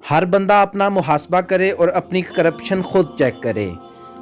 हर बंदा अपना मुहासबा करे और अपनी करप्शन खुद चेक करे।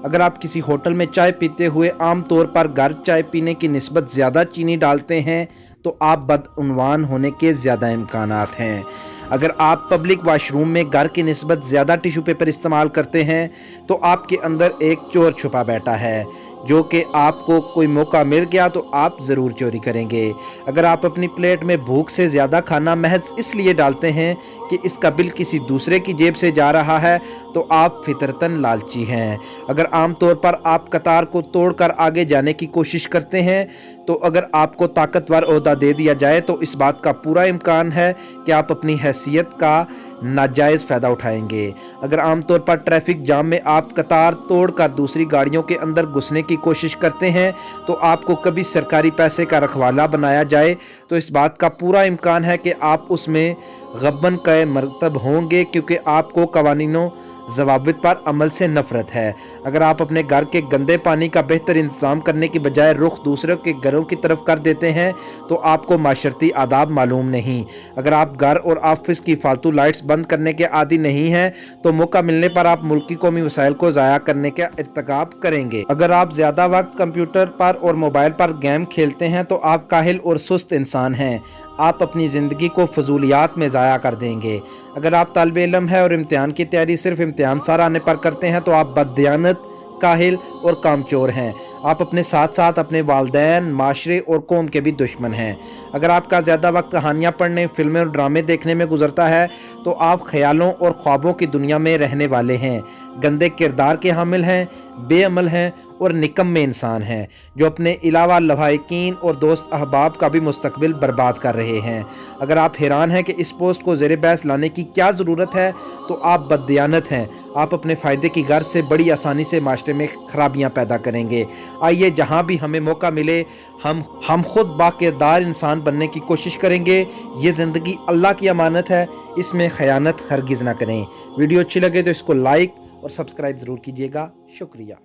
अगर आप किसी होटल में चाय पीते हुए आम तौर पर घर चाय पीने की निस्बत ज़्यादा चीनी डालते हैं तो आप बदउनवान होने के ज़्यादा इम्कानात हैं। अगर आप पब्लिक वाशरूम में घर की निस्बत ज़्यादा टिश्यू पेपर इस्तेमाल करते हैं तो आपके अंदर एक चोर छुपा बैठा है, जो कि आपको कोई मौका मिल गया तो आप ज़रूर चोरी करेंगे। अगर आप अपनी प्लेट में भूख से ज़्यादा खाना महज इसलिए डालते हैं कि इसका बिल किसी दूसरे की जेब से जा रहा है तो आप फितरतन लालची हैं। अगर आम तौर पर आप कतार को तोड़कर आगे जाने की कोशिश करते हैं तो अगर आपको ताकतवर ओहदा दे दिया जाए तो इस बात का पूरा इम्कान है कि आप अपनी हैसियत का नाजायज़ फ़ायदा उठाएंगे। अगर आमतौर पर ट्रैफिक जाम में आप कतार तोड़कर दूसरी गाड़ियों के अंदर घुसने की कोशिश करते हैं तो आपको कभी सरकारी पैसे का रखवाला बनाया जाए तो इस बात का पूरा इम्कान है कि आप उसमें गब्बन का मरतब होंगे, क्योंकि आपको कवानीनों ज़वाबित पर अमल से नफ़रत है। अगर आप अपने घर के गंदे पानी का बेहतर इंतज़ाम करने की बजाय रुख दूसरों के घरों की तरफ कर देते हैं तो आपको माशरती आदाब मालूम नहीं। अगर आप घर और ऑफिस की फालतू लाइट्स बंद करने के आदी नहीं हैं तो मौका मिलने पर आप मुल्की कौमी वसाइल को ज़ाया करने का इर्तिकाब करेंगे। अगर आप ज़्यादा वक्त कंप्यूटर पर और मोबाइल पर गेम खेलते हैं तो आप काहिल और सुस्त इंसान हैं। आप अपनी ज़िंदगी को फजूलियात में ज़ाया कर देंगे। अगर आप तालिबे इल्म है और इम्तिहान की तैयारी सिर्फ इम्तिहान सार आने पर करते हैं तो आप बददियानत, काहिल और कामचोर हैं। आप अपने साथ साथ अपने वालिदैन, माशरे और कौम के भी दुश्मन हैं। अगर आपका ज़्यादा वक्त कहानियाँ पढ़ने, फिल्में और ड्रामे देखने में गुजरता है तो आप ख्यालों और ख्वाबों की दुनिया में रहने वाले हैं, गंदे किरदार के हामिल हैं, बेअमल हैं और निकम्मे इंसान हैं, जो अपने अलावा लवाहिकीन और दोस्त अहबाब का भी मुस्तकबिल बर्बाद कर रहे हैं। अगर आप हैरान हैं कि इस पोस्ट को ज़ेरे बहस लाने की क्या ज़रूरत है तो आप बददियानत हैं। आप अपने फ़ायदे की गर्ज से बड़ी आसानी से माशरे में खराबियाँ पैदा करेंगे। आइए जहाँ भी हमें मौका मिले हम खुद बाकिरदार इंसान बनने की कोशिश करेंगे। ये ज़िंदगी अल्लाह की अमानत है, इसमें ख़यानत हरगिज़ ना करें। वीडियो अच्छी लगे तो इसको लाइक और सब्सक्राइब ज़रूर कीजिएगा। शुक्रिया।